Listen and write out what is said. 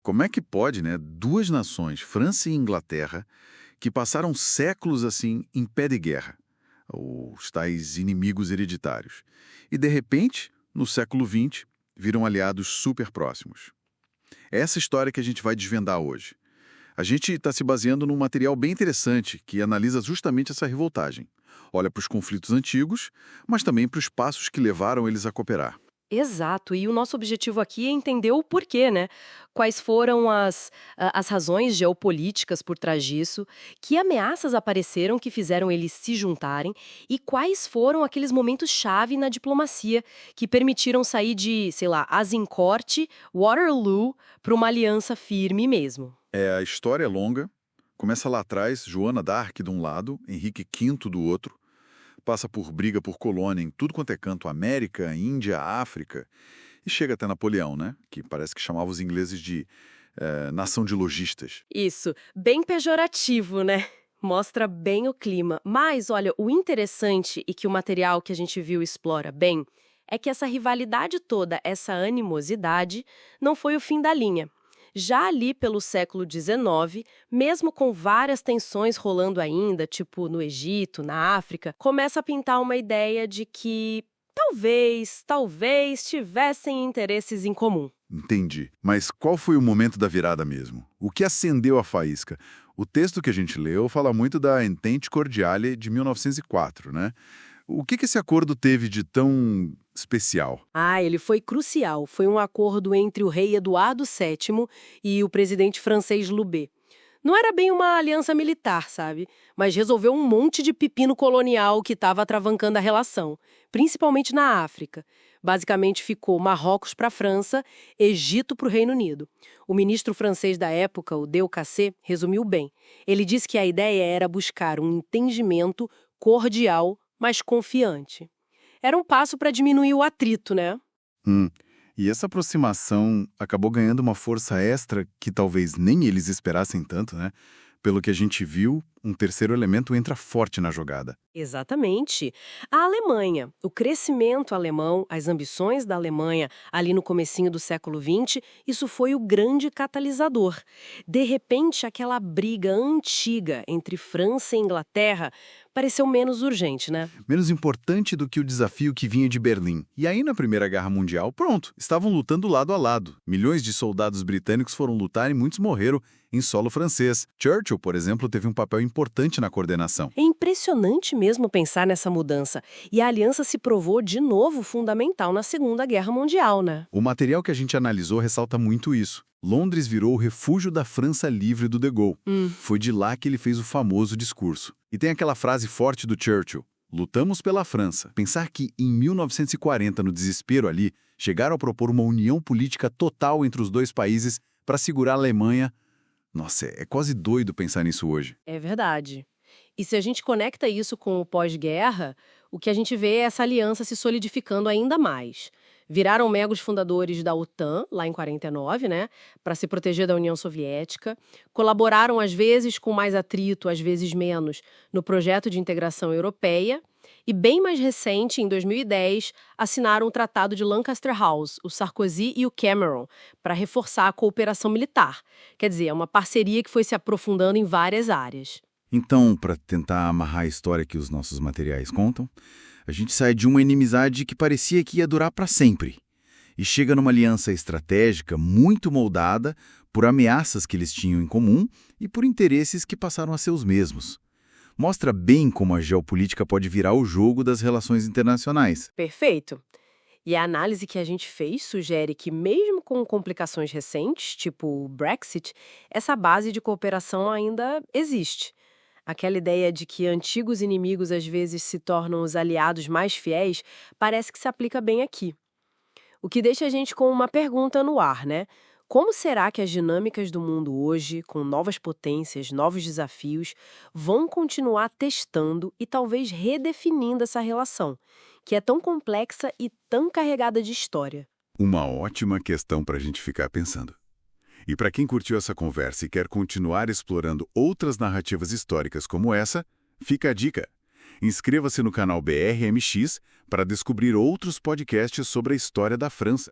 Como é que pode, né, duas nações, França e Inglaterra, que passaram séculos assim em pé de guerra, os tais inimigos hereditários, e de repente, no século XX, viram aliados super próximos? É essa história que a gente vai desvendar hoje. A gente está se baseando num material bem interessante que analisa justamente essa revoltagem. Olha para os conflitos antigos, mas também para os passos que levaram eles a cooperar. Exato, e o nosso objetivo aqui é entender o porquê, né? Quais foram as razões geopolíticas por trás disso, que ameaças apareceram que fizeram eles se juntarem e quais foram aqueles momentos-chave na diplomacia que permitiram sair de, sei lá, Azincourt, Waterloo, para uma aliança firme mesmo. A história é longa, começa lá atrás, Joana d'Arc de um lado, Henrique V do outro, passa por briga por colônia em tudo quanto é canto, América, Índia, África, e chega até Napoleão, né? Que parece que chamava os ingleses de nação de lojistas. Isso, bem pejorativo, né? Mostra bem o clima. Mas, olha, o interessante e que o material que a gente viu explora bem é que essa rivalidade toda, essa animosidade, não foi o fim da linha. Já ali pelo século XIX, mesmo com várias tensões rolando ainda, tipo no Egito, na África, começa a pintar uma ideia de que talvez tivessem interesses em comum. Entendi. Mas qual foi o momento da virada mesmo? O que acendeu a faísca? O texto que a gente leu fala muito da Entente Cordiale de 1904, né? O que esse acordo teve de tão especial? Ah, ele foi crucial. Foi um acordo entre o rei Eduardo VII e o presidente francês Loubet. Não era bem uma aliança militar, sabe? Mas resolveu um monte de pepino colonial que estava atravancando a relação, principalmente na África. Basicamente ficou Marrocos para a França, Egito para o Reino Unido. O ministro francês da época, o Delcassé, resumiu bem. Ele disse que a ideia era buscar um entendimento cordial, mas confiante. Era um passo para diminuir o atrito, né? Hum. E essa aproximação acabou ganhando uma força extra que talvez nem eles esperassem tanto, né? Pelo que a gente viu, um terceiro elemento entra forte na jogada. Exatamente. A Alemanha, o crescimento alemão, as ambições da Alemanha ali no comecinho do século XX, isso foi o grande catalisador. De repente, aquela briga antiga entre França e Inglaterra pareceu menos urgente, né? Menos importante do que o desafio que vinha de Berlim. E aí, na Primeira Guerra Mundial, pronto, estavam lutando lado a lado. Milhões de soldados britânicos foram lutar e muitos morreram em solo francês. Churchill, por exemplo, teve um papel importante na coordenação. É impressionante mesmo pensar nessa mudança. E a aliança se provou de novo fundamental na Segunda Guerra Mundial, né? O material que a gente analisou ressalta muito isso. Londres virou o refúgio da França livre do De Gaulle. Foi de lá que ele fez o famoso discurso. E tem aquela frase forte do Churchill: lutamos pela França. Pensar que, em 1940, no desespero ali, chegaram a propor uma união política total entre os dois países para segurar a Alemanha. Nossa, é quase doido pensar nisso hoje. É verdade. E se a gente conecta isso com o pós-guerra, o que a gente vê é essa aliança se solidificando ainda mais. Viraram megos fundadores da OTAN, lá em 49, né, para se proteger da União Soviética. Colaboraram, às vezes, com mais atrito, às vezes menos, no projeto de integração europeia. E, bem mais recente, em 2010, assinaram o Tratado de Lancaster House, o Sarkozy e o Cameron, para reforçar a cooperação militar. Quer dizer, é uma parceria que foi se aprofundando em várias áreas. Então, para tentar amarrar a história que os nossos materiais contam, a gente sai de uma inimizade que parecia que ia durar para sempre e chega numa aliança estratégica muito moldada por ameaças que eles tinham em comum e por interesses que passaram a ser os mesmos. Mostra bem como a geopolítica pode virar o jogo das relações internacionais. Perfeito. E a análise que a gente fez sugere que, mesmo com complicações recentes, tipo o Brexit, essa base de cooperação ainda existe. Aquela ideia de que antigos inimigos às vezes se tornam os aliados mais fiéis parece que se aplica bem aqui. O que deixa a gente com uma pergunta no ar, né? Como será que as dinâmicas do mundo hoje, com novas potências, novos desafios, vão continuar testando e talvez redefinindo essa relação, que é tão complexa e tão carregada de história? Uma ótima questão para a gente ficar pensando. E para quem curtiu essa conversa e quer continuar explorando outras narrativas históricas como essa, fica a dica. Inscreva-se no canal BRMX para descobrir outros podcasts sobre a história da França.